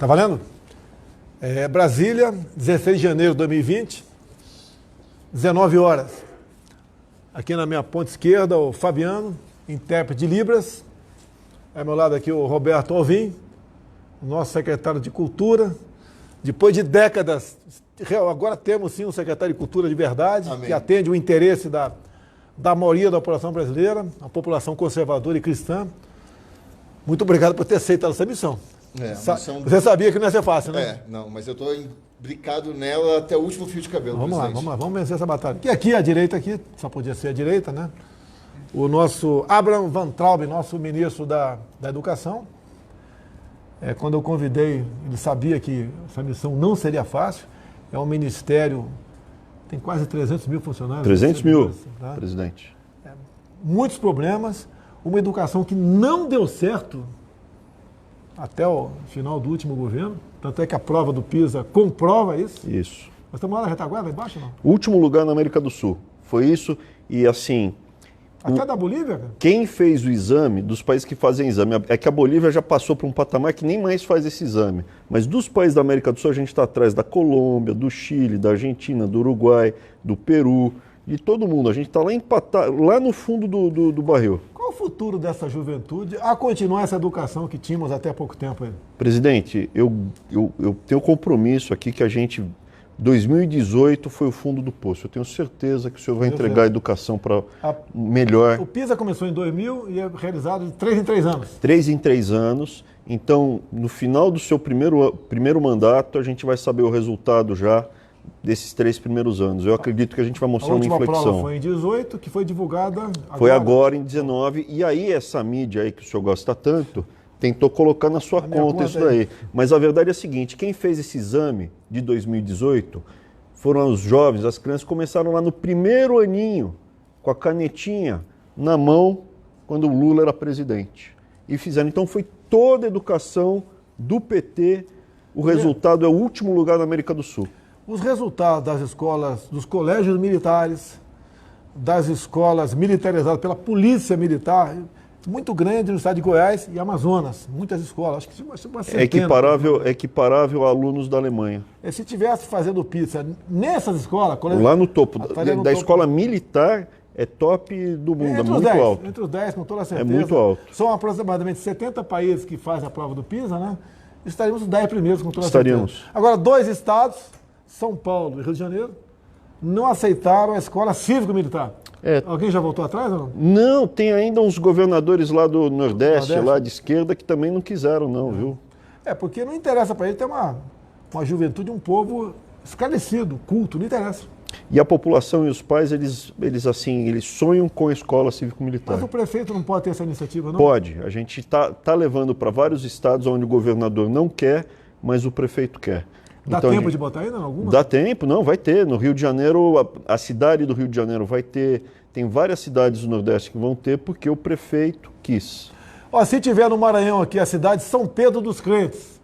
valendo? Brasília, 16 de janeiro de 2020, 19 horas. Aqui na minha ponta esquerda, o Fabiano, intérprete de Libras. Ao meu lado aqui o Roberto Alvim, nosso secretário de Cultura. Depois de décadas, agora temos sim um secretário de Cultura de verdade, Amém. Que atende o interesse da maioria da população brasileira, a população conservadora e cristã. Muito obrigado por ter aceitado essa missão. Você sabia que não ia ser fácil, né? Não, mas eu estou imbricado nela até o último fio de cabelo, Vamos presidente. lá, vamos vencer essa batalha. Que aqui, à direita, aqui, só podia ser a direita, né? O nosso Abraham Van Traub, nosso ministro da Educação. Quando eu convidei, ele sabia que essa missão não seria fácil. É um ministério, tem quase 300 mil funcionários. 300 mil, tá? Presidente. Muitos problemas, uma educação que não deu certo até o final do último governo, tanto é que a prova do PISA comprova isso. Isso. Nós estamos lá na retaguarda, lá embaixo, não? Último lugar na América do Sul. Foi isso e assim... Até da Bolívia, cara? Quem fez o exame, dos países que fazem exame, é que a Bolívia já passou para um patamar que nem mais faz esse exame. Mas dos países da América do Sul, a gente está atrás da Colômbia, do Chile, da Argentina, do Uruguai, do Peru, de todo mundo. A gente está lá empatado, lá no fundo do barril. Qual o futuro dessa juventude a continuar essa educação que tínhamos até há pouco tempo aí? Presidente, eu tenho compromisso aqui que a gente... 2018 foi o fundo do poço. Eu tenho certeza que o senhor vai entregar a educação para melhor. O PISA começou em 2000 e é realizado de 3 em 3 anos. 3 em 3 anos. Então, no final do seu primeiro mandato, a gente vai saber o resultado já desses 3 primeiros anos. Eu acredito que a gente vai mostrar uma inflexão. A última prova foi em 18, que foi divulgada agora. Foi agora em 19. E aí essa mídia aí que o senhor gosta tanto... tentou colocar na sua conta isso daí. Mas a verdade é a seguinte, quem fez esse exame de 2018 foram os jovens, as crianças que começaram lá no primeiro aninho, com a canetinha na mão, quando o Lula era presidente. E fizeram. Então foi toda a educação do PT, o resultado é o último lugar na América do Sul. Os resultados das escolas, dos colégios militares, das escolas militarizadas pela polícia militar... muito grande no estado de Goiás e Amazonas, muitas escolas, acho que uma centena. Equiparável a alunos da Alemanha. Se tivesse fazendo pizza nessas escolas... Lá no topo, da escola militar, é top do mundo, é muito alto. Entre os 10, com toda certeza. É muito alto. São aproximadamente 70 países que fazem a prova do PISA, né? Estaríamos nos 10 primeiros, com toda certeza. Agora, 2 estados, São Paulo e Rio de Janeiro, não aceitaram a escola cívico-militar. Alguém já voltou atrás ou não? Não, tem ainda uns governadores lá do Nordeste, lá de esquerda, que também não quiseram, não, viu? Porque não interessa para ele ter uma juventude, um povo esclarecido, culto, não interessa. E a população e os pais, eles sonham com a escola cívico-militar. Mas o prefeito não pode ter essa iniciativa, não? Pode. A gente tá levando para vários estados onde o governador não quer, mas o prefeito quer. Dá tempo de botar ainda alguma? Dá tempo, não, vai ter. No Rio de Janeiro, a cidade do Rio de Janeiro vai ter. Tem várias cidades do Nordeste que vão ter porque o prefeito quis. Se tiver no Maranhão aqui, a cidade São Pedro dos Crentes,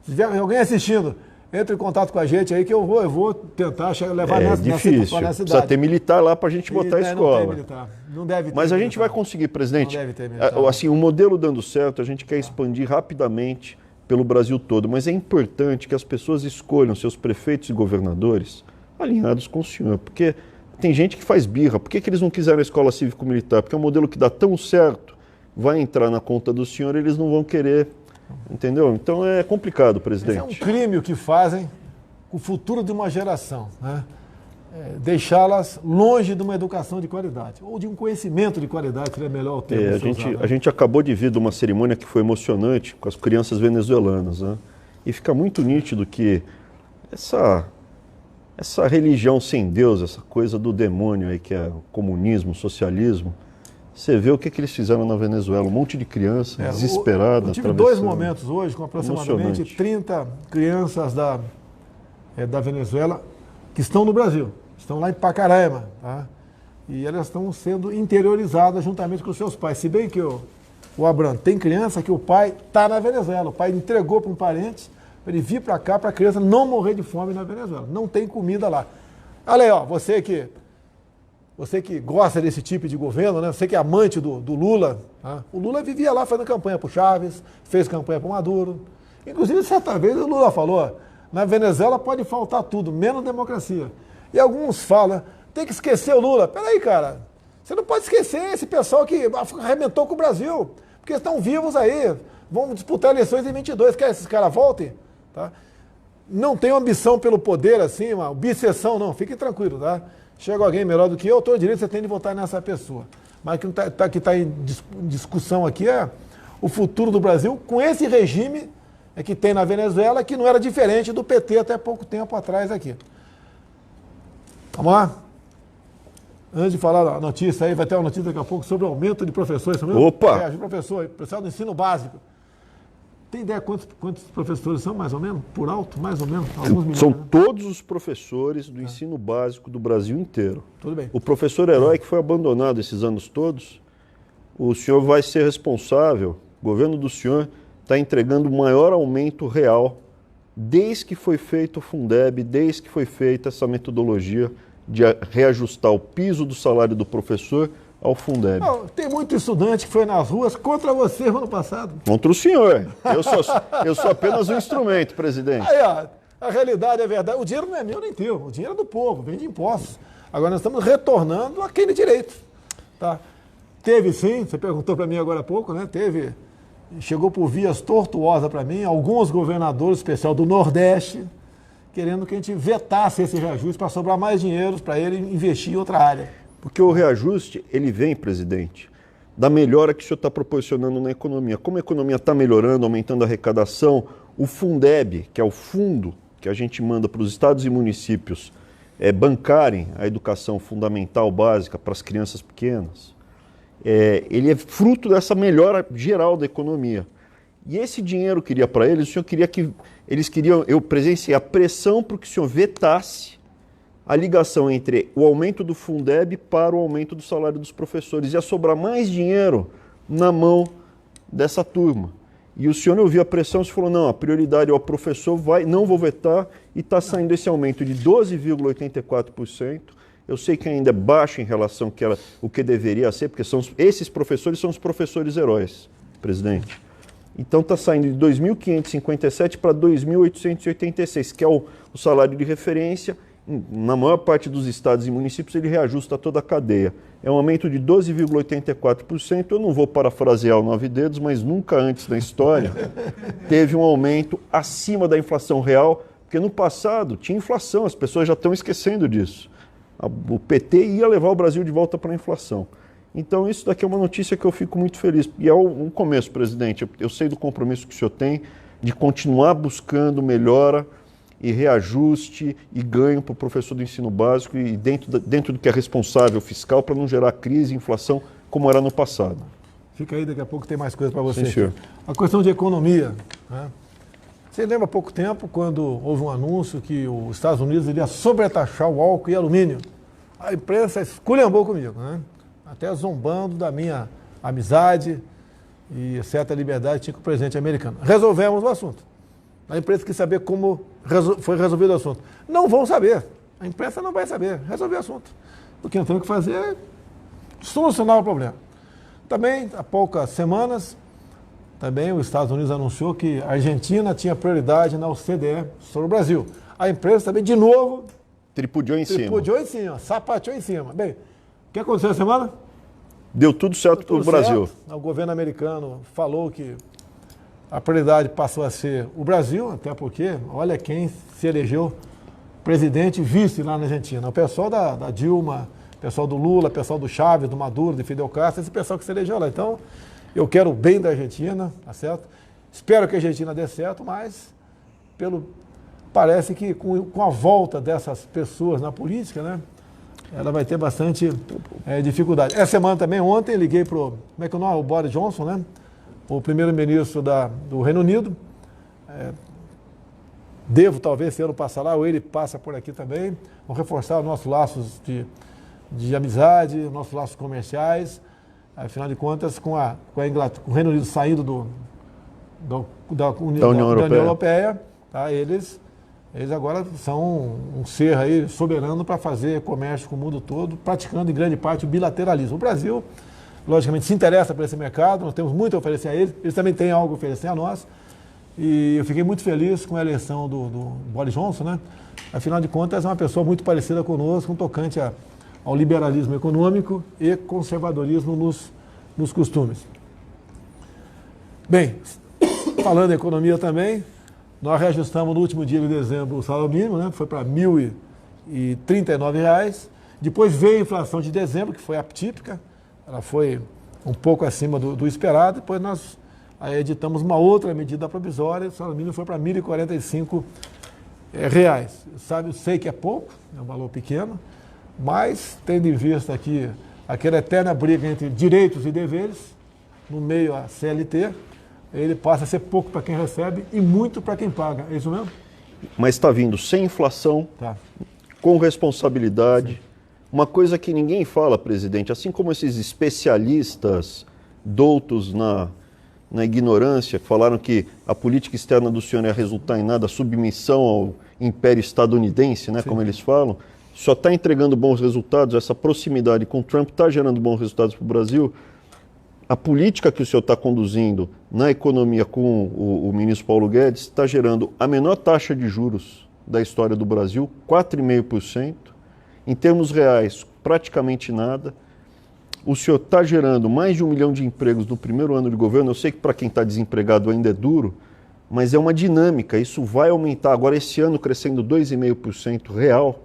se tiver alguém assistindo, entre em contato com a gente aí que eu vou tentar levar nessa cidade. Precisa ter militar lá para a gente botar a escola. Não tem militar. Não deve ter. Mas a gente vai conseguir, presidente. Não deve ter militar. Assim, o modelo dando certo, a gente quer expandir rapidamente pelo Brasil todo, mas é importante que as pessoas escolham seus prefeitos e governadores alinhados com o senhor, porque tem gente que faz birra. Por que eles não quiseram a escola cívico-militar? Porque é um modelo que dá tão certo, vai entrar na conta do senhor e eles não vão querer, entendeu? Então é complicado, presidente. Esse é um crime o que fazem com o futuro de uma geração, né? Deixá-las longe de uma educação de qualidade, ou de um conhecimento de qualidade, seria melhor o termo. A gente acabou de vir de uma cerimônia que foi emocionante com as crianças venezuelanas, né? E fica muito nítido que essa religião sem Deus, essa coisa do demônio aí que é o comunismo, o socialismo, você vê o que eles fizeram na Venezuela, um monte de criança desesperada. Eu tive 2 momentos hoje com aproximadamente 30 crianças da Venezuela que estão no Brasil. Estão lá em Pacaraima, tá? E elas estão sendo interiorizadas juntamente com os seus pais. Se bem que o Abraham tem criança que o pai está na Venezuela. O pai entregou para um parente para ele vir para cá para a criança não morrer de fome na Venezuela. Não tem comida lá. Olha aí, você que gosta desse tipo de governo, né? Você que é amante do Lula. Tá? O Lula vivia lá fazendo campanha para o Chaves, fez campanha para o Maduro. Inclusive, certa vez o Lula falou, na Venezuela pode faltar tudo, menos democracia. E alguns falam, tem que esquecer o Lula. Peraí, cara, você não pode esquecer esse pessoal que arrebentou com o Brasil, porque estão vivos aí, vão disputar eleições em 22, quer que esses caras voltem? Tá? Não tenho ambição pelo poder assim, uma obsessão não, fique tranquilo, tá? Chega alguém melhor do que eu, todo direito você tem de votar nessa pessoa. Mas o que está em discussão aqui é o futuro do Brasil com esse regime que tem na Venezuela, que não era diferente do PT até pouco tempo atrás aqui. Vamos lá? Antes de falar da notícia aí, vai ter uma notícia daqui a pouco sobre o aumento de professores. Opa! Professor, pessoal do ensino básico. Tem ideia quantos professores são, mais ou menos? Por alto, mais ou menos? Alguns milhares, são né? todos os professores do ensino básico do Brasil inteiro. Tudo bem. O professor herói que foi abandonado esses anos todos, o senhor vai ser responsável, o governo do senhor está entregando o maior aumento real desde que foi feito o Fundeb, desde que foi feita essa metodologia de reajustar o piso do salário do professor ao Fundeb. Não, tem muito estudante que foi nas ruas contra você no ano passado. Contra o senhor. Eu sou apenas um instrumento, presidente. Aí, ó, a realidade é verdade. O dinheiro não é meu nem teu, o dinheiro é do povo, vem de impostos. Agora nós estamos retornando aquele direito. Tá? Teve sim, você perguntou para mim agora há pouco, né? Chegou por vias tortuosas para mim, alguns governadores, especial do Nordeste, querendo que a gente vetasse esse reajuste para sobrar mais dinheiro para ele investir em outra área. Porque o reajuste, ele vem, presidente, da melhora que o senhor está proporcionando na economia. Como a economia está melhorando, aumentando a arrecadação, o Fundeb, que é o fundo que a gente manda para os estados e municípios bancarem a educação fundamental básica para as crianças pequenas, ele é fruto dessa melhora geral da economia. E esse dinheiro que iria para eles, o senhor queria que eles queriam, eu presenciei a pressão para que o senhor vetasse a ligação entre o aumento do Fundeb para o aumento do salário dos professores. Ia sobrar mais dinheiro na mão dessa turma. E o senhor ouviu a pressão e falou, não, a prioridade é o professor, não vou vetar, e está saindo esse aumento de 12,84%. Eu sei que ainda é baixo em relação ao que deveria ser, porque esses professores são os professores heróis, presidente. Então está saindo de 2.557 para 2.886, que é o salário de referência. Na maior parte dos estados e municípios ele reajusta toda a cadeia. É um aumento de 12,84%. Eu não vou parafrasear o 9 dedos, mas nunca antes na história teve um aumento acima da inflação real, porque no passado tinha inflação, as pessoas já estão esquecendo disso. O PT ia levar o Brasil de volta para a inflação. Então isso daqui é uma notícia que eu fico muito feliz. E é um começo, presidente. Eu sei do compromisso que o senhor tem de continuar buscando melhora e reajuste e ganho para o professor do ensino básico e dentro do que é responsável fiscal para não gerar crise e inflação como era no passado. Fica aí, daqui a pouco tem mais coisa para você. Sim, senhor. A questão de economia. Né? Você lembra há pouco tempo quando houve um anúncio que os Estados Unidos iria sobretaxar o álcool e alumínio? A imprensa esculhambou comigo, né? Até zombando da minha amizade e certa liberdade que tinha com o presidente americano. Resolvemos o assunto. A imprensa quis saber como foi resolvido o assunto. Não vão saber. A imprensa não vai saber. Resolver o assunto. O que nós temos que fazer é solucionar o problema. Também, há poucas semanas, também os Estados Unidos anunciou que a Argentina tinha prioridade na OCDE sobre o Brasil. A imprensa também, de novo, tripudiou em cima, sapateou em cima. Bem, o que aconteceu essa semana? Deu tudo certo para o Brasil. O governo americano falou que a prioridade passou a ser o Brasil, até porque, olha quem se elegeu presidente e vice lá na Argentina. O pessoal da Dilma, o pessoal do Lula, o pessoal do Chávez, do Maduro, de Fidel Castro, esse pessoal que se elegeu lá. Então, eu quero o bem da Argentina, tá certo? Espero que a Argentina dê certo, mas parece que com a volta dessas pessoas na política, né, ela vai ter bastante dificuldade. Essa semana também, ontem, liguei para o Boris Johnson, né? O primeiro-ministro do Reino Unido. Devo, talvez, esse ano passar lá, ou ele passa por aqui também. Vamos reforçar os nossos laços de amizade, os nossos laços comerciais. Afinal de contas, com o Reino Unido saindo da União Europeia, tá? Eles agora são um ser aí soberano para fazer comércio com o mundo todo, praticando em grande parte o bilateralismo. O Brasil, logicamente, se interessa por esse mercado, nós temos muito a oferecer a eles também têm algo a oferecer a nós, E eu fiquei muito feliz com a eleição do Boris Johnson, né? Afinal de contas, é uma pessoa muito parecida conosco, um tocante ao liberalismo econômico e conservadorismo nos costumes. Bem, falando em economia também, nós reajustamos no último dia de dezembro o salário mínimo, né? Foi para R$ 1.039. Depois veio a inflação de dezembro, que foi atípica, ela foi um pouco acima do esperado. Depois nós editamos uma outra medida provisória, o salário mínimo foi para R$ 1.045. Eu sei que é pouco, é um valor pequeno, mas tendo em vista aqui aquela eterna briga entre direitos e deveres, no meio a CLT, ele passa a ser pouco para quem recebe e muito para quem paga. É isso mesmo? Mas está vindo sem inflação, Tá. com responsabilidade. Sim. Uma coisa que ninguém fala, presidente, assim como esses especialistas doutos na ignorância, que falaram que a política externa do senhor ia resultar em nada, submissão ao império estadunidense, né, como eles falam, só está entregando bons resultados, essa proximidade com Trump está gerando bons resultados para o Brasil. A política que o senhor está conduzindo na economia com o ministro Paulo Guedes está gerando a menor taxa de juros da história do Brasil, 4,5%. Em termos reais, praticamente nada. O senhor está gerando mais de 1 milhão de empregos no primeiro ano de governo. Eu sei que para quem está desempregado ainda é duro, mas é uma dinâmica. Isso vai aumentar. Agora, esse ano, crescendo 2,5% real,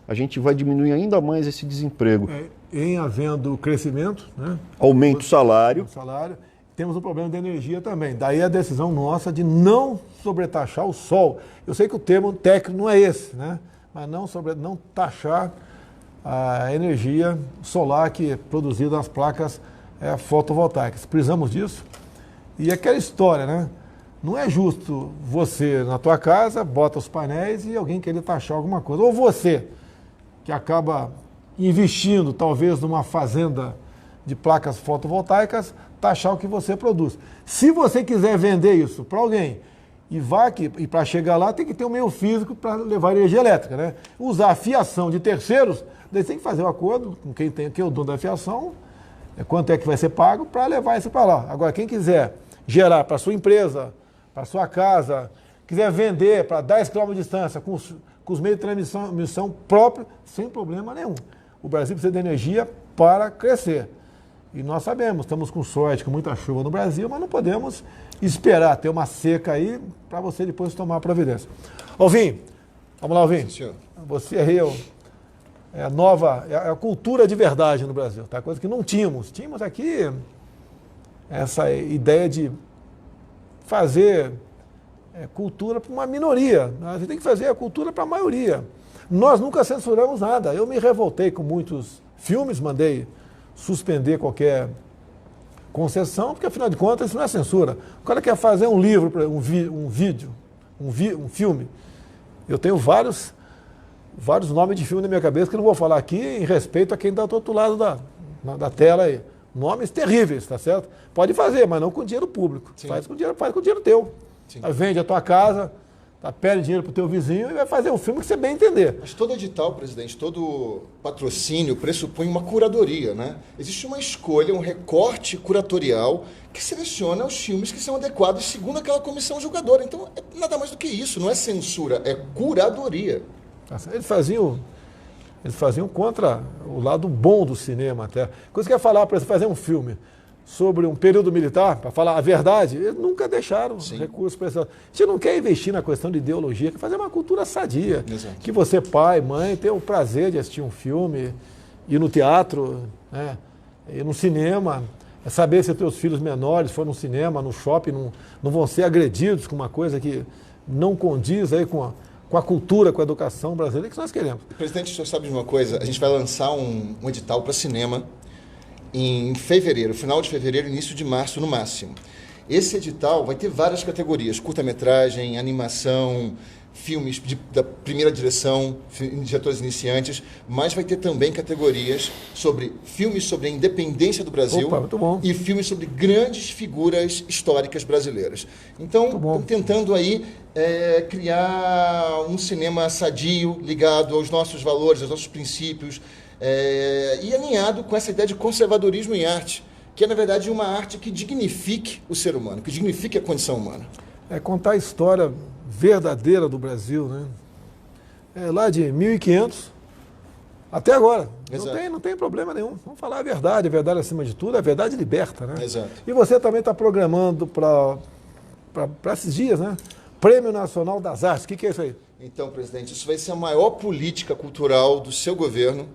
a gente vai diminuir ainda mais esse desemprego. Em havendo crescimento, né? Aumenta o salário. Temos um problema de energia também. Daí a decisão nossa de não sobretaxar o sol. Eu sei que o termo técnico não é esse, né? Mas não taxar a energia solar que é produzida nas placas fotovoltaicas. Precisamos disso. E aquela história, né? Não é justo você, na tua casa, bota os painéis e alguém querer taxar alguma coisa. Ou você, que acaba investindo, talvez, numa fazenda de placas fotovoltaicas, taxar o que você produz. Se você quiser vender isso para alguém e para chegar lá tem que ter um meio físico para levar energia elétrica, né? Usar a fiação de terceiros, daí tem que fazer um acordo com quem é o dono da fiação, quanto é que vai ser pago para levar isso para lá. Agora, quem quiser gerar para sua empresa, para sua casa, quiser vender para 10 km de distância com os meios de transmissão próprios, sem problema nenhum. O Brasil precisa de energia para crescer. E nós sabemos, estamos com sorte, com muita chuva no Brasil, mas não podemos esperar ter uma seca aí para você depois tomar a providência. Alvin, vamos lá, Alvin. Sim, senhor. Você é a nova, é a cultura de verdade no Brasil, tá? Coisa que não tínhamos. Tínhamos aqui essa ideia de fazer cultura para uma minoria. A gente tem que fazer a cultura para a maioria. Nós nunca censuramos nada. Eu me revoltei com muitos filmes, mandei suspender qualquer concessão, porque afinal de contas isso não é censura. O cara quer fazer um livro, um filme. Eu tenho vários nomes de filme na minha cabeça que eu não vou falar aqui em respeito a quem está do outro lado da tela aí. Nomes terríveis, tá certo? Pode fazer, mas não com dinheiro público. Faz com dinheiro teu. Vende a tua casa, pede dinheiro para o teu vizinho e vai fazer um filme que você bem entender. Mas todo edital, presidente, todo patrocínio pressupõe uma curadoria, né? Existe uma escolha, um recorte curatorial que seleciona os filmes que são adequados segundo aquela comissão julgadora. Então, é nada mais do que isso, não é censura, é curadoria. Eles faziam contra o lado bom do cinema até. Quando você quer falar para você fazer um filme sobre um período militar, para falar a verdade, eles nunca deixaram recursos para isso. A gente não quer investir na questão de ideologia, quer fazer uma cultura sadia. Exato. Que você, pai, mãe, tenha o prazer de assistir um filme, ir no teatro, né, ir no cinema, saber se os teus filhos menores foram no cinema, no shopping, não vão ser agredidos com uma coisa que não condiz aí com a cultura, com a educação brasileira, que nós queremos. Presidente, o senhor sabe de uma coisa? A gente vai lançar um edital para cinema em fevereiro, final de fevereiro, início de março no máximo. Esse edital vai ter várias categorias, curta-metragem, animação, filmes da primeira direção, diretores iniciantes, mas vai ter também categorias sobre filmes sobre a independência do Brasil. Opa, muito bom. E filmes sobre grandes figuras históricas brasileiras. Então, estamos tentando aí criar um cinema sadio, ligado aos nossos valores, aos nossos princípios, e alinhado com essa ideia de conservadorismo em arte, que é, na verdade, uma arte que dignifique o ser humano, que dignifique a condição humana. é contar a história verdadeira do Brasil, né? Lá de 1500 até agora. Não tem problema nenhum. Vamos falar a verdade acima de tudo, a verdade liberta, né? Exato. E você também está programando para esses dias, né? Prêmio Nacional das Artes. O que é isso aí? Então, presidente, isso vai ser a maior política cultural do seu governo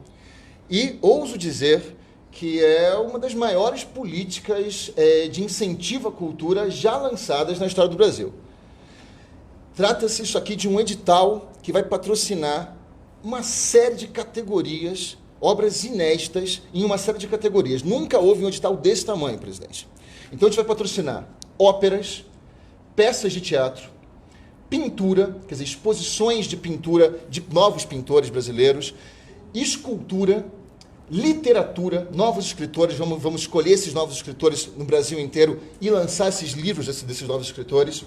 e ouso dizer que é uma das maiores políticas de incentivo à cultura já lançadas na história do Brasil. Trata-se isso aqui de um edital que vai patrocinar uma série de categorias, obras inéditas em uma série de categorias. Nunca houve um edital desse tamanho, presidente. Então a gente vai patrocinar óperas, peças de teatro, pintura, quer dizer, exposições de pintura de novos pintores brasileiros, escultura, literatura, novos escritores, vamos escolher esses novos escritores no Brasil inteiro e lançar esses livros desses novos escritores,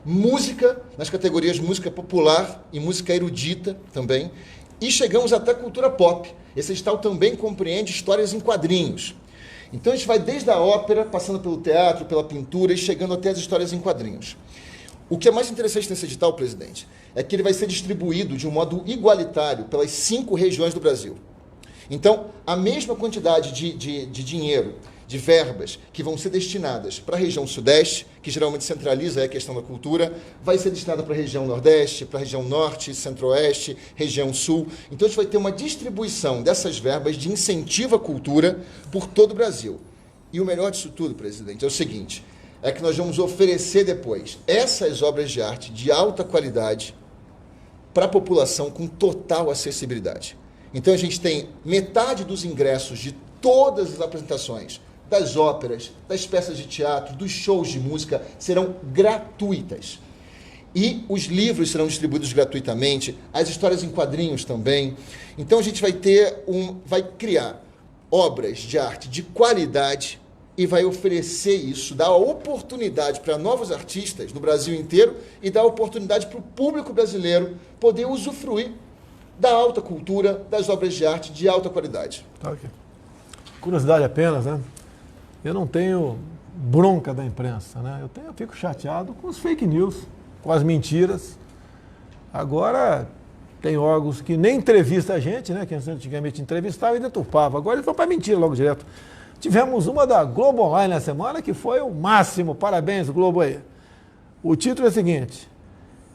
música, nas categorias música popular e música erudita também, e chegamos até cultura pop. Esse edital também compreende histórias em quadrinhos. Então a gente vai desde a ópera, passando pelo teatro, pela pintura e chegando até as histórias em quadrinhos. O que é mais interessante nesse edital, presidente, é que ele vai ser distribuído de um modo igualitário pelas 5 regiões do Brasil. Então, a mesma quantidade de dinheiro, de verbas que vão ser destinadas para a região Sudeste, que geralmente centraliza a questão da cultura, vai ser destinada para a região Nordeste, para a região Norte, Centro-Oeste, região Sul. Então, a gente vai ter uma distribuição dessas verbas de incentivo à cultura por todo o Brasil. E o melhor disso tudo, presidente, é o seguinte, é que nós vamos oferecer depois essas obras de arte de alta qualidade para a população com total acessibilidade. Então a gente tem metade dos ingressos de todas as apresentações, das óperas, das peças de teatro, dos shows de música, serão gratuitas. E os livros serão distribuídos gratuitamente, as histórias em quadrinhos também. Então a gente vai criar obras de arte de qualidade e vai oferecer isso, dar a oportunidade para novos artistas do Brasil inteiro e dar a oportunidade para o público brasileiro poder usufruir da alta cultura, das obras de arte de alta qualidade. Tá aqui. Curiosidade apenas, né? Eu não tenho bronca da imprensa, né? Eu fico chateado com os fake news, com as mentiras. Agora, tem órgãos que nem entrevistam a gente, né? Que antigamente entrevistava e deturpava. Agora eles vão para mentira logo direto. Tivemos uma da Globo Online na semana que foi o máximo. Parabéns, Globo aí. O título é o seguinte: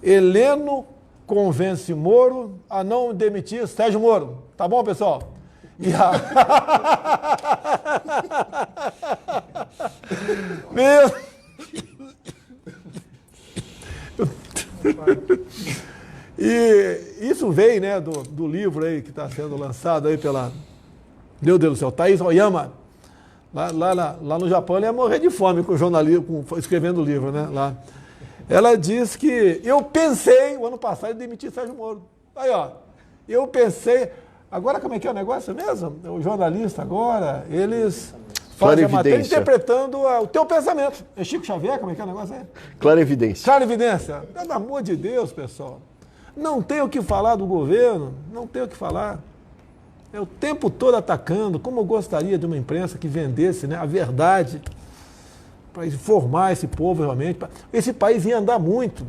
Heleno convence Moro a não demitir Sérgio Moro. Tá bom, pessoal? E Meu... E isso veio, né, do livro aí que está sendo lançado aí pela... Meu Deus do céu, Thaís Oyama. Lá no Japão ele ia morrer de fome com o jornalismo, escrevendo o livro, né? Lá. Ela diz que eu pensei, o ano passado, em demitir Sérgio Moro. Aí, ó, eu pensei... Agora, como é que é o negócio mesmo? O jornalista agora, eles fazem a matéria interpretando o teu pensamento. É Chico Xavier, como é que é o negócio aí? Clarividência. Clarividência. Pelo amor de Deus, pessoal. Não tem o que falar do governo, não tem o que falar. É o tempo todo atacando. Como eu gostaria de uma imprensa que vendesse, né, a verdade para informar esse povo realmente. Esse país ia andar muito.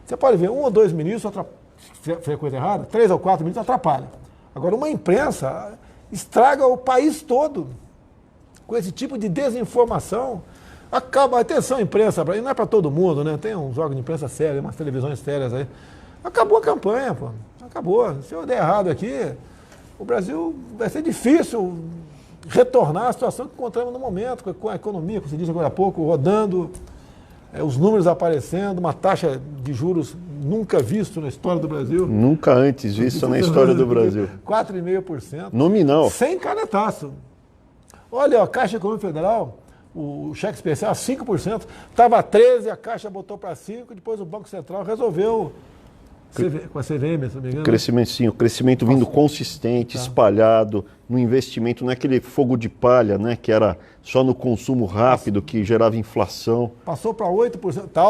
Você pode ver, 1 ou 2 ministros, se é coisa errada, 3 ou 4 ministros atrapalham. Agora, uma imprensa estraga o país todo com esse tipo de desinformação. Acaba, atenção, imprensa, não é para todo mundo, né? Tem uns órgãos de imprensa sérios, umas televisões sérias aí. Acabou a campanha, pô. Acabou. Se eu der errado aqui, o Brasil vai ser difícil retornar à situação que encontramos no momento, com a economia, como se disse agora há pouco, rodando, os números aparecendo, uma taxa de juros nunca visto na história do Brasil. Nunca antes visto na história do Brasil. 4,5%. Nominal. Sem canetaço. Olha, a Caixa Econômica Federal, o cheque especial, 5%. Estava 13%, a Caixa botou para 5%, depois o Banco Central resolveu, com a CVM, se não me engano. Crescimento, sim, o crescimento vindo consistente, espalhado, no investimento, não é aquele fogo de palha, né, que era só no consumo rápido, que gerava inflação. Passou para 8%, está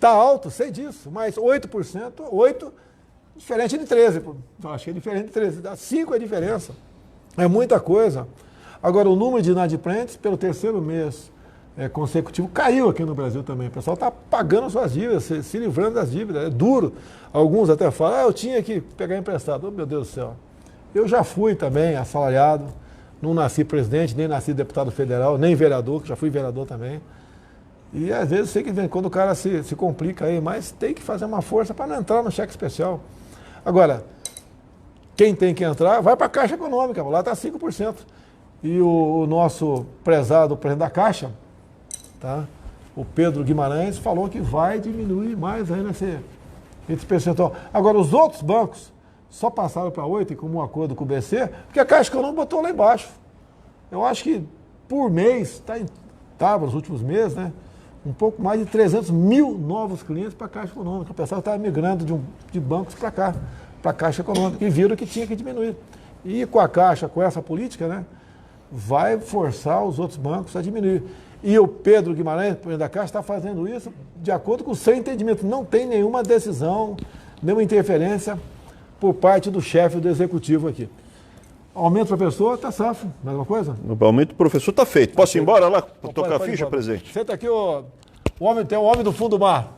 alto, sei disso, mas 8%, 8%, diferente de 13%. Eu acho que é diferente de 13%, 5% é a diferença. É muita coisa. Agora, o número de inadimplentes, pelo terceiro mês consecutivo caiu aqui no Brasil também. O pessoal está pagando suas dívidas, se livrando das dívidas. É duro. Alguns até falam, eu tinha que pegar emprestado. Oh, meu Deus do céu. Eu já fui também assalariado, não nasci presidente, nem nasci deputado federal, nem vereador, que já fui vereador também. E às vezes sei que vem quando o cara se complica aí, mas tem que fazer uma força para não entrar no cheque especial. Agora, quem tem que entrar, vai para a Caixa Econômica, lá está 5%. E o nosso prezado presidente da Caixa, tá? O Pedro Guimarães, falou que vai diminuir mais aí esse percentual. Agora, os outros bancos só passaram para 8%, como um acordo com o BC, porque a Caixa Econômica botou lá embaixo. Eu acho que por mês, estava nos últimos meses, né? Um pouco mais de 300 mil novos clientes para a Caixa Econômica. O pessoal estava migrando de bancos para cá, para a Caixa Econômica, e viram que tinha que diminuir. E com a Caixa, com essa política, né, vai forçar os outros bancos a diminuir. E o Pedro Guimarães, presidente da Caixa, está fazendo isso de acordo com o seu entendimento. Não tem nenhuma decisão, nenhuma interferência por parte do chefe do executivo aqui. Aumento para a pessoa, está safo. Mais uma coisa? O aumento do professor está feito. Posso ir embora lá, tocar a ficha, presidente? Senta aqui, tem o homem do fundo do mar.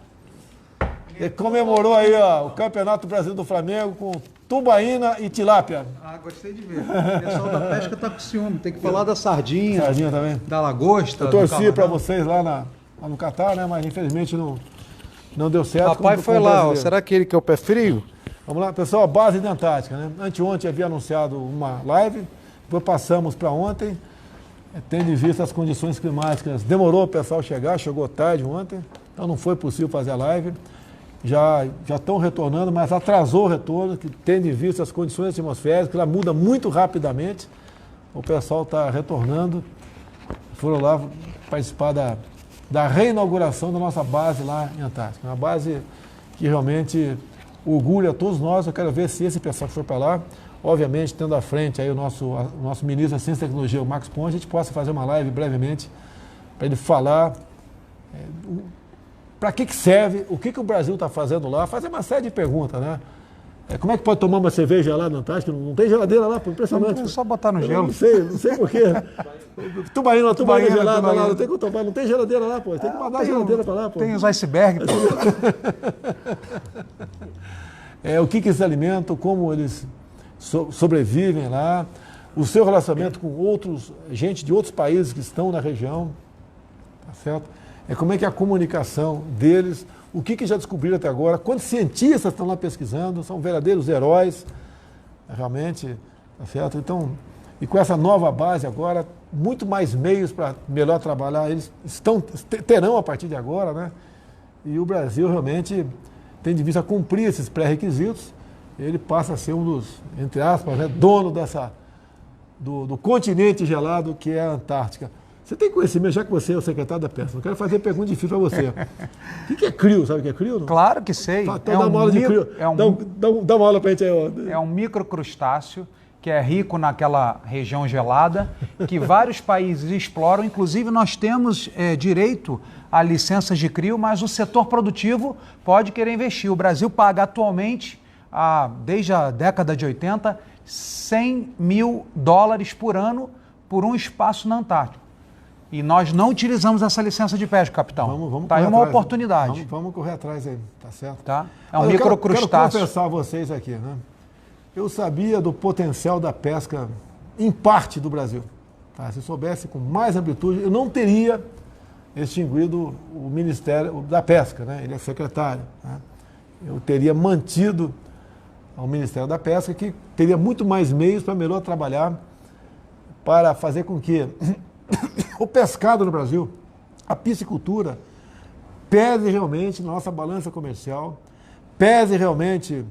Ele comemorou aí o Campeonato Brasileiro do Flamengo com tubaína e tilápia. Ah, gostei de ver. O pessoal da pesca tá com ciúme. Tem que falar da sardinha. Sardinha também. Da lagosta. Eu torci para vocês lá no Catar, né? Mas infelizmente não deu certo. O papai foi lá, ó. Será que ele quer o pé frio? Vamos lá, pessoal, base da Antártica, né? Anteontem havia anunciado uma live, depois passamos para ontem, tendo em vista as condições climáticas. Demorou o pessoal chegar, chegou tarde ontem, então não foi possível fazer a live. Já estão retornando, mas atrasou o retorno, que tendo em vista as condições atmosféricas, que ela muda muito rapidamente. O pessoal está retornando. Foram lá participar da reinauguração da nossa base lá em Antártica. Uma base que realmente orgulha a todos nós. Eu quero ver se esse pessoal que for para lá, obviamente, tendo à frente aí o nosso ministro da Ciência e Tecnologia, o Marcos Pontes, a gente possa fazer uma live brevemente para ele falar para que serve, o que o Brasil está fazendo lá, fazer uma série de perguntas, né? Como é que pode tomar uma cerveja lá na Antártica? Não tem geladeira lá, pô, impressionante. É só botar no gelo. Não sei por quê. Tubaína gelada lá, não tem como tomar, não tem geladeira lá, pô. Tem que mandar a geladeira para lá, pô. Tem os icebergs. O que eles alimentam, como eles sobrevivem lá, o seu relacionamento com gente de outros países que estão na região, tá certo? Como é que é a comunicação deles, o que já descobriram até agora, quantos cientistas estão lá pesquisando, são verdadeiros heróis, realmente, tá certo? Então, e com essa nova base agora, muito mais meios para melhor trabalhar, eles terão a partir de agora, né? E o Brasil realmente tem de vista cumprir esses pré-requisitos, ele passa a ser um dos, entre aspas, né, dono do continente gelado que é a Antártica. Você tem conhecimento, já que você é o secretário da pesca, eu quero fazer pergunta difícil para você. O que é CRIO? Sabe o que é CRIO? Não? Claro que sei. Então dá uma aula de CRIO. Dá uma aula para a gente aí. É um microcrustáceo que é rico naquela região gelada, que vários países exploram. Inclusive, nós temos direito a licenças de CRIO, mas o setor produtivo pode querer investir. O Brasil paga atualmente, desde a década de 80, $100 mil por ano por um espaço na Antártica. E nós não utilizamos essa licença de pesca, capitão. Vamos tá aí uma oportunidade. Vamos correr atrás aí, tá certo? Tá? É um microcrustáceo. Quero confessar a vocês aqui, né? Eu sabia do potencial da pesca em parte do Brasil. Tá? Se soubesse com mais amplitude, eu não teria extinguido o Ministério da Pesca, né? Ele é secretário. Né? Eu teria mantido o Ministério da Pesca, que teria muito mais meios para melhor trabalhar, para fazer com que o pescado no Brasil, a piscicultura, pese realmente na nossa balança comercial, pese realmente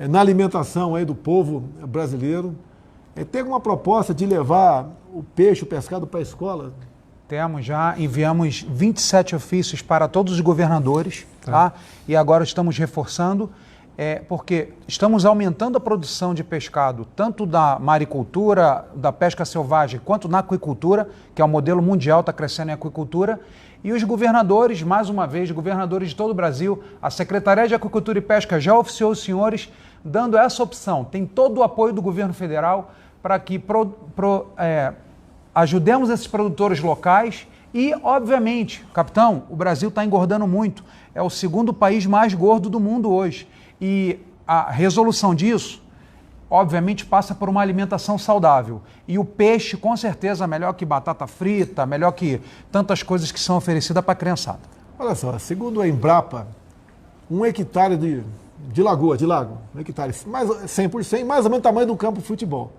na alimentação aí do povo brasileiro. Tem uma proposta de levar o peixe, o pescado para a escola? Temos já, enviamos 27 ofícios para todos os governadores, tá? E agora estamos reforçando, porque estamos aumentando a produção de pescado, tanto da maricultura, da pesca selvagem, quanto na aquicultura, que é o modelo mundial, está crescendo em aquicultura. E os governadores, mais uma vez, governadores de todo o Brasil, a Secretaria de Aquicultura e Pesca já oficiou os senhores, dando essa opção. Tem todo o apoio do governo federal para que ajudemos esses produtores locais e, obviamente, capitão, o Brasil está engordando muito. É o segundo país mais gordo do mundo hoje. E a resolução disso, obviamente, passa por uma alimentação saudável. E o peixe, com certeza, melhor que batata frita, melhor que tantas coisas que são oferecidas para a criançada. Olha só, segundo a Embrapa, 1 hectare de lago, 1 hectare, mais 100%, mais ou menos o tamanho do campo de futebol.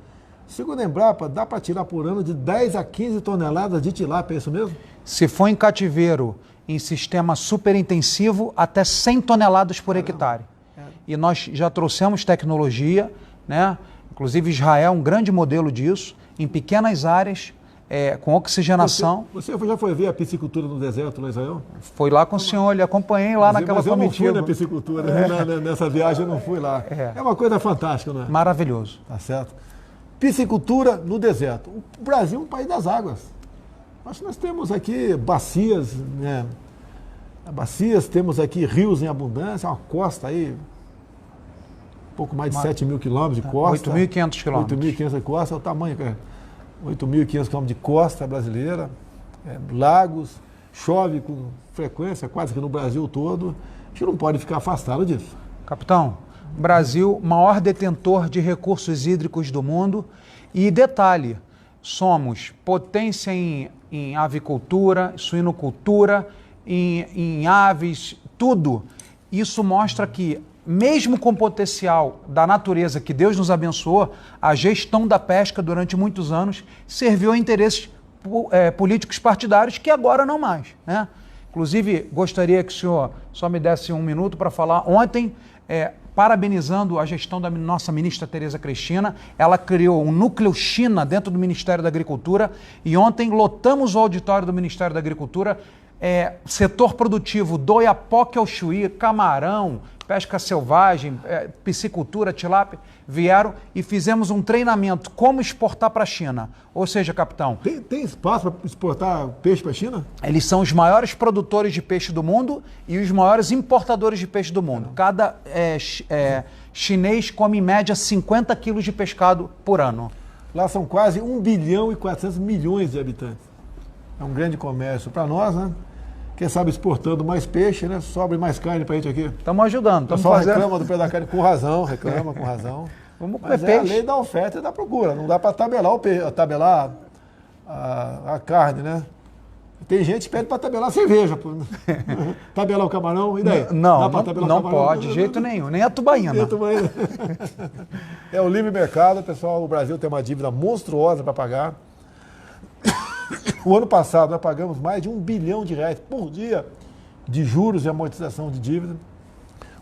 Segundo a Embrapa, dá para tirar por ano de 10 a 15 toneladas de tilápia, é isso mesmo? Se for em cativeiro, em sistema superintensivo, até 100 toneladas por hectare. E nós já trouxemos tecnologia, né? Inclusive Israel é um grande modelo disso, em pequenas áreas, com oxigenação. Você já foi ver a piscicultura no deserto lá em Israel? Foi lá com o senhor, lhe acompanhei lá naquela comitiva. Mas eu não fui na piscicultura, nessa viagem eu não fui lá. É uma coisa fantástica, não é? Maravilhoso. Tá certo. Piscicultura no deserto. O Brasil é um país das águas. Nós temos aqui bacias, né? Bacias, temos aqui rios em abundância, uma costa aí, pouco mais de 7 mil quilômetros de costa. 8.500 quilômetros. 8.500 de costa, é o tamanho, 8.500 quilômetros de costa brasileira, lagos, chove com frequência, quase que no Brasil todo. A gente não pode ficar afastado disso. Capitão, Brasil, maior detentor de recursos hídricos do mundo. E detalhe, somos potência em avicultura, suinocultura, em aves, tudo. Isso mostra que, mesmo com o potencial da natureza que Deus nos abençoou, a gestão da pesca durante muitos anos serviu a interesses políticos partidários que agora não mais, né? Inclusive, gostaria que o senhor só me desse um minuto para falar. Ontem, parabenizando a gestão da nossa ministra Tereza Cristina, ela criou um núcleo China dentro do Ministério da Agricultura e ontem lotamos o auditório do Ministério da Agricultura, setor produtivo do Oiapoque ao Chuí, camarão, pesca selvagem, piscicultura, tilápia, vieram e fizemos um treinamento como exportar para a China. Ou seja, capitão... Tem espaço para exportar peixe para a China? Eles são os maiores produtores de peixe do mundo e os maiores importadores de peixe do mundo. Cada chinês come em média 50 quilos de pescado por ano. Lá são quase 1 bilhão e 400 milhões de habitantes. É um grande comércio para nós, né? Quem sabe exportando mais peixe, né? Sobre mais carne pra gente aqui. Estamos ajudando. O pessoal reclama do preço da carne com razão, reclama com razão. Vamos comer peixe. É a lei da oferta e da procura. Não dá para tabelar a carne, né? Tem gente que pede para tabelar a cerveja. Tabelar o camarão, e daí? Não pode, de jeito nenhum. Nem a tubaína. É o livre mercado, pessoal. O Brasil tem uma dívida monstruosa para pagar. O ano passado nós pagamos mais de R$1 bilhão por dia de juros e amortização de dívida.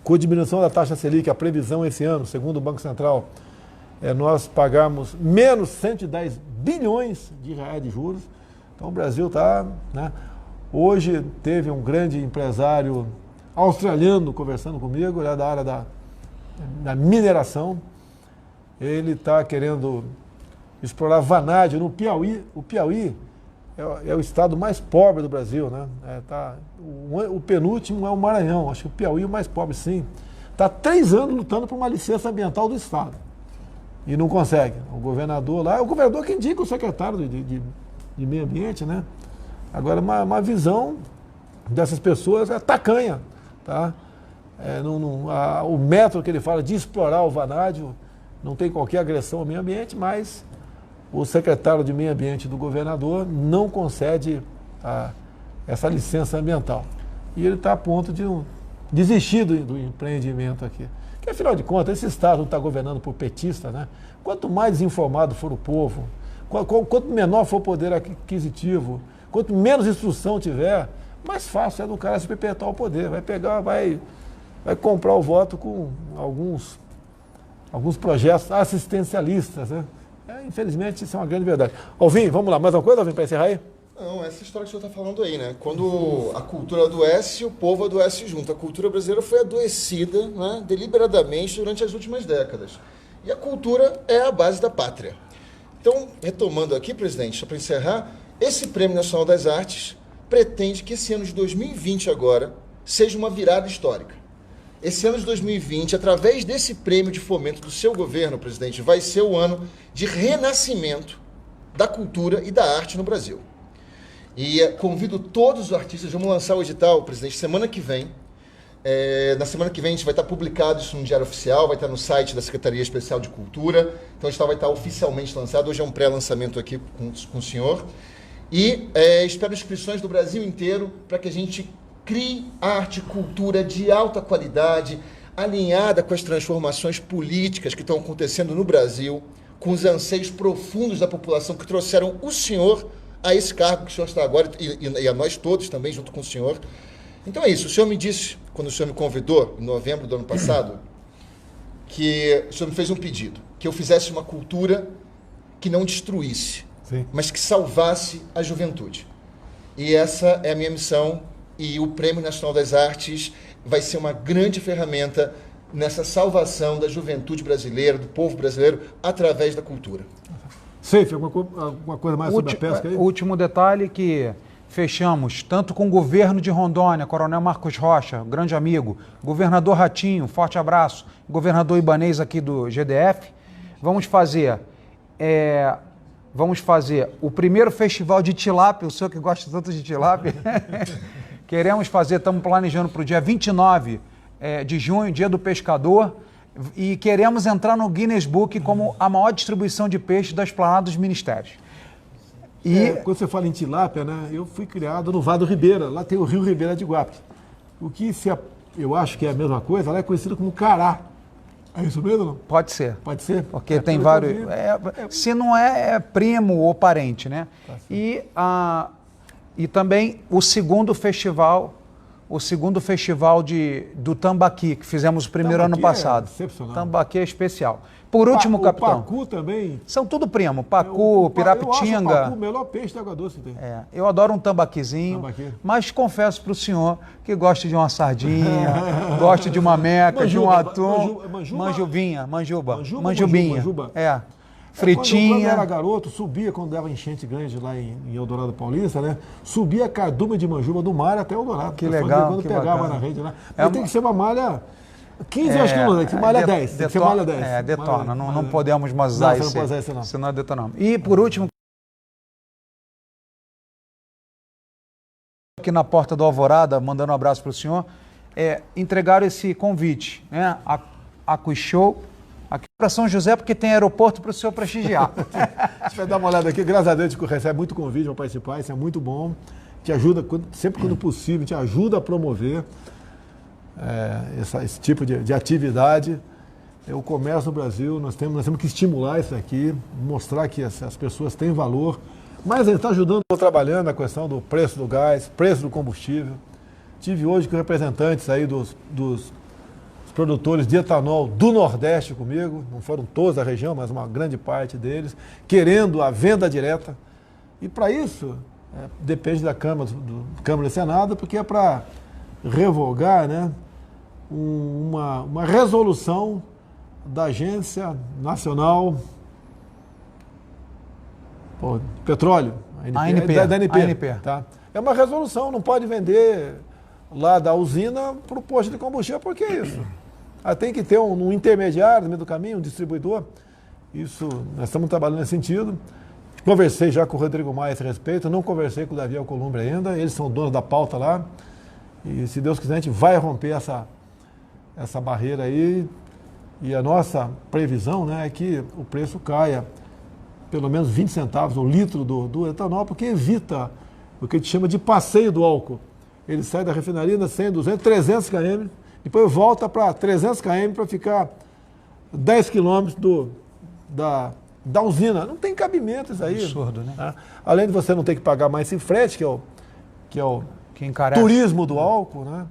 Com a diminuição da taxa Selic, a previsão esse ano, segundo o Banco Central, nós pagamos menos 110 bilhões de reais de juros. Então o Brasil está... né? Hoje teve um grande empresário australiano conversando comigo, da área da mineração. Ele está querendo explorar vanádio no Piauí. O Piauí é o estado mais pobre do Brasil, né? O penúltimo é o Maranhão, acho que o Piauí é o mais pobre, sim. Está há 3 anos lutando por uma licença ambiental do estado e não consegue. O governador lá, é o governador que indica o secretário de meio ambiente, né? Agora, uma visão dessas pessoas é tacanha, tá? O método que ele fala de explorar o vanádio não tem qualquer agressão ao meio ambiente, mas o secretário de meio ambiente do governador não concede essa licença ambiental. E ele está a ponto de desistir do empreendimento aqui. Porque, afinal de contas, esse Estado está governando por petista, né? Quanto mais desinformado for o povo, quanto menor for o poder aquisitivo, quanto menos instrução tiver, mais fácil é do cara se perpetuar o poder. Vai comprar o voto com alguns projetos assistencialistas, né? Infelizmente, isso é uma grande verdade. Alvin, vamos lá, mais uma coisa, Alvin, para encerrar aí? Não, essa história que o senhor está falando aí, né? Quando a cultura adoece, o povo adoece junto. A cultura brasileira foi adoecida, né, deliberadamente durante as últimas décadas. E a cultura é a base da pátria. Então, retomando aqui, presidente, só para encerrar, esse Prêmio Nacional das Artes pretende que esse ano de 2020 agora seja uma virada histórica. Esse ano de 2020, através desse prêmio de fomento do seu governo, presidente, vai ser o ano de renascimento da cultura e da arte no Brasil. E convido todos os artistas, vamos lançar o edital, presidente, semana que vem. Na semana que vem a gente vai estar publicado isso no Diário Oficial, vai estar no site da Secretaria Especial de Cultura, então o edital vai estar oficialmente lançado. Hoje é um pré-lançamento aqui com o senhor. E espero inscrições do Brasil inteiro para que a gente crie arte e cultura de alta qualidade, alinhada com as transformações políticas que estão acontecendo no Brasil, com os anseios profundos da população que trouxeram o senhor a esse cargo que o senhor está agora e a nós todos também, junto com o senhor. Então é isso. O senhor me disse, quando o senhor me convidou, em novembro do ano passado, que o senhor me fez um pedido, que eu fizesse uma cultura que não destruísse, sim, mas que salvasse a juventude. E essa é a minha missão, e o Prêmio Nacional das Artes vai ser uma grande ferramenta nessa salvação da juventude brasileira, do povo brasileiro, através da cultura. Seif, alguma coisa mais sobre a pesca aí? Último detalhe que fechamos, tanto com o governo de Rondônia, Coronel Marcos Rocha, grande amigo, governador Ratinho, forte abraço, governador Ibanez aqui do GDF, vamos fazer o primeiro festival de tilápia, o senhor que gosta tanto de tilápia, queremos fazer, estamos planejando para o dia 29 de junho, dia do pescador, e queremos entrar no Guinness Book como a maior distribuição de peixe da esplanada dos ministérios. Quando você fala em tilápia, né, eu fui criado no Vado Ribeira, lá tem o Rio Ribeira de Guape. O que eu acho que é a mesma coisa, lá é conhecido como cará. É isso mesmo, não? Pode ser. Pode ser? Porque tem vários... se não é primo ou parente, né? Tá, e também o segundo festival do Tambaqui, que fizemos o primeiro ano passado. Excepcional. Tambaqui é especial. Por último, capitão. O pacu também. São tudo primo. Pacu, pirapitinga. Eu acho o pacu o melhor peixe de água doce que tem. Eu adoro um tambaquizinho, mas confesso para o senhor que gosto de uma sardinha, gosto de uma meca, de um atum, manjubinha. Fritinha. Quando eu era garoto, subia, quando dava enchente grande lá em Eldorado Paulista, né? Subia a cardume de manjuba do mar até Eldorado. Que legal, quando que pegava bacana. Na rede lá. Tem que ser uma malha... 15 acho que não, tem que malha 10. Tem que ser malha 10. Detona. Não podemos mais usar isso. Não pode usar isso, não. Senão detonamos. E por último, aqui na porta do Alvorada, mandando um abraço para o senhor, entregaram esse convite, né? A Show aqui para São José, porque tem aeroporto para o senhor prestigiar. A gente vai dar uma olhada aqui. Graças a Deus, a gente recebe muito convite para participar, isso é muito bom. Te ajuda, sempre quando possível, te ajuda a promover esse tipo de atividade. O comércio no Brasil, nós temos que estimular isso aqui, mostrar que as pessoas têm valor, mas ele está ajudando, estou trabalhando na questão do preço do gás, preço do combustível. Tive hoje com representantes aí dos produtores de etanol do Nordeste comigo, não foram todos da região, mas uma grande parte deles, querendo a venda direta. E para isso, depende da Câmara e Senado, porque é para revogar, né, uma resolução da Agência Nacional de Petróleo, da ANP. Tá? É uma resolução, não pode vender lá da usina para o posto de combustível, por que isso? Tem que ter um intermediário no meio do caminho, um distribuidor. Isso, nós estamos trabalhando nesse sentido. Conversei já com o Rodrigo Maia a esse respeito, não conversei com o Davi Alcolumbre ainda, eles são donos da pauta lá. E se Deus quiser, a gente vai romper essa barreira aí. E a nossa previsão, né, é que o preço caia pelo menos 20 centavos o litro do etanol, porque evita o que a gente chama de passeio do álcool. Ele sai da refinaria na 100, 200, 300 km, depois volta para 300 km para ficar 10 km da usina. Não tem cabimento isso aí. Absurdo, né? Além de você não ter que pagar mais esse frete, que é o turismo do álcool, né?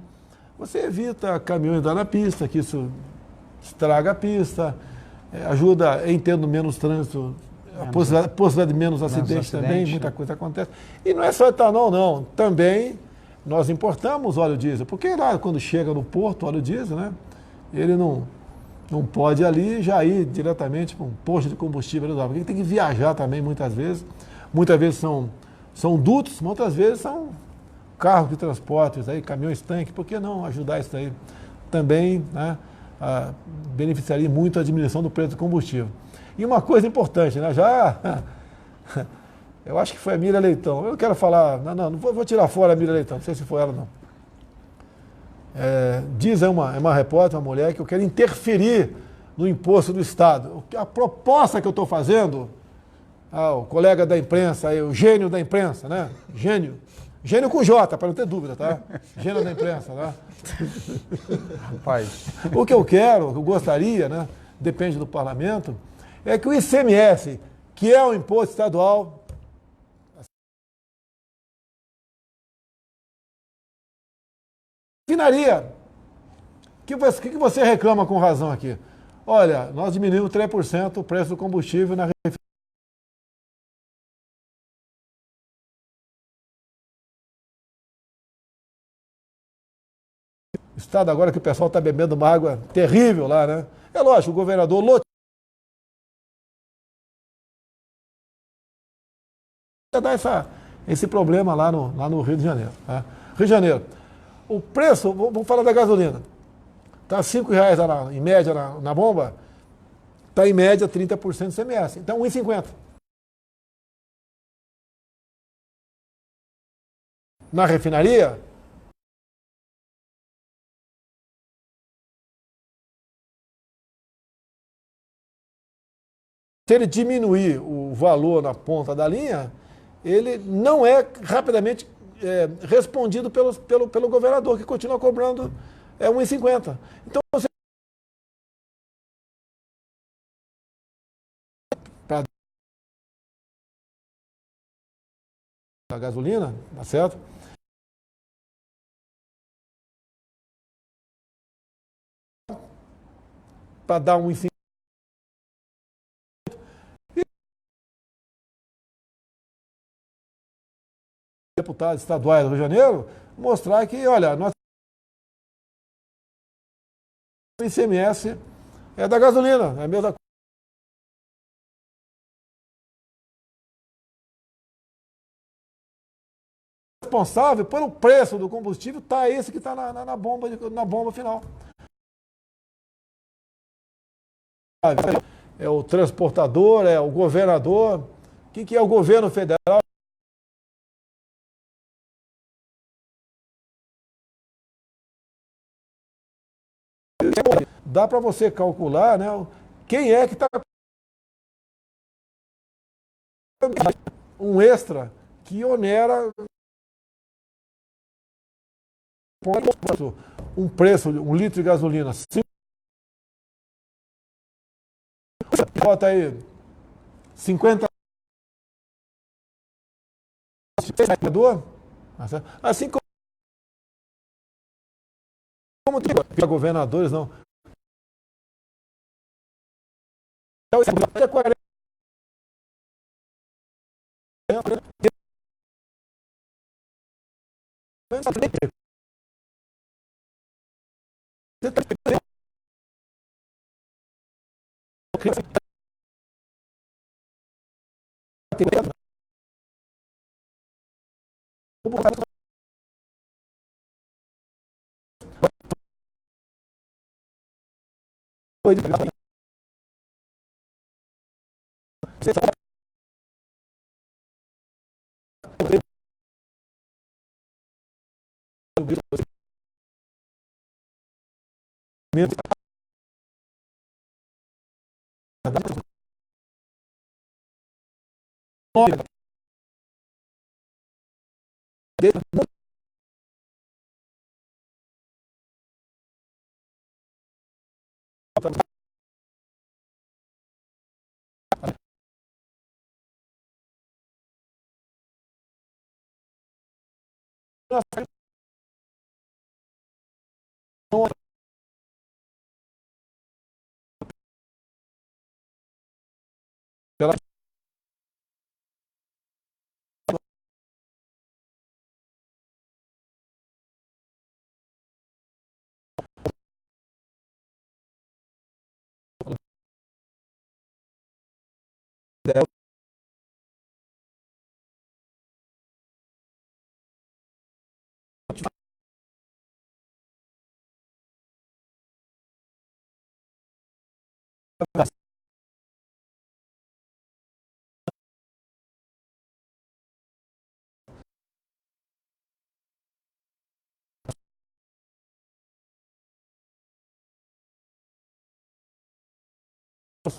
Você evita caminhões andar na pista, que isso estraga a pista, ajuda em tendo menos trânsito, a possibilidade de menos acidentes também, muita coisa acontece. E não é só etanol, não. Também nós importamos óleo diesel, porque lá quando chega no porto, óleo diesel, né? Ele não pode ali já ir diretamente para um posto de combustível, porque ele tem que viajar também muitas vezes. Muitas vezes são dutos, muitas vezes são carros de transporte, caminhões tanque. Por que não ajudar isso aí? Também, né, beneficiaria muito a diminuição do preço do combustível. E uma coisa importante, né, já Eu acho que foi a Miriam Leitão. Eu não quero falar, não vou tirar fora a Miriam Leitão, não sei se foi ela não. Diz uma repórter, uma mulher, que eu quero interferir no imposto do Estado. A proposta que eu estou fazendo, o colega da imprensa, o gênio da imprensa, né? Gênio com J, para não ter dúvida, tá? Gênio da imprensa, tá? Rapaz. O que eu quero, o que eu gostaria, né? Depende do parlamento, é que o ICMS, que é o imposto estadual, refinaria. O que você reclama com razão aqui? Olha, nós diminuímos 3% o preço do combustível na refinaria. O estado agora que o pessoal está bebendo uma água terrível lá, né? É lógico, o governador loteou dar esse problema lá no Rio de Janeiro. Tá? Rio de Janeiro. O preço, vamos falar da gasolina. Está R$ 5,00 em média na bomba, está em média 30% de CMS. Então, 1,50. Na refinaria, se ele diminuir o valor na ponta da linha, ele não é rapidamente respondido pelo governador, que continua cobrando 1,50. Então, você a gasolina, tá certo? Para dar 1,50. Deputados estaduais do Rio de Janeiro, mostrar que, olha, nós o ICMS é da gasolina, é a mesma coisa. Responsável pelo preço do combustível está esse que está na bomba final. É o transportador, é o governador. O que é o governo federal? Dá para você calcular, né, quem é que está um extra que onera um preço, 1 litro de gasolina. Bota aí 50. Assim como tem governadores, não. É 40. Pela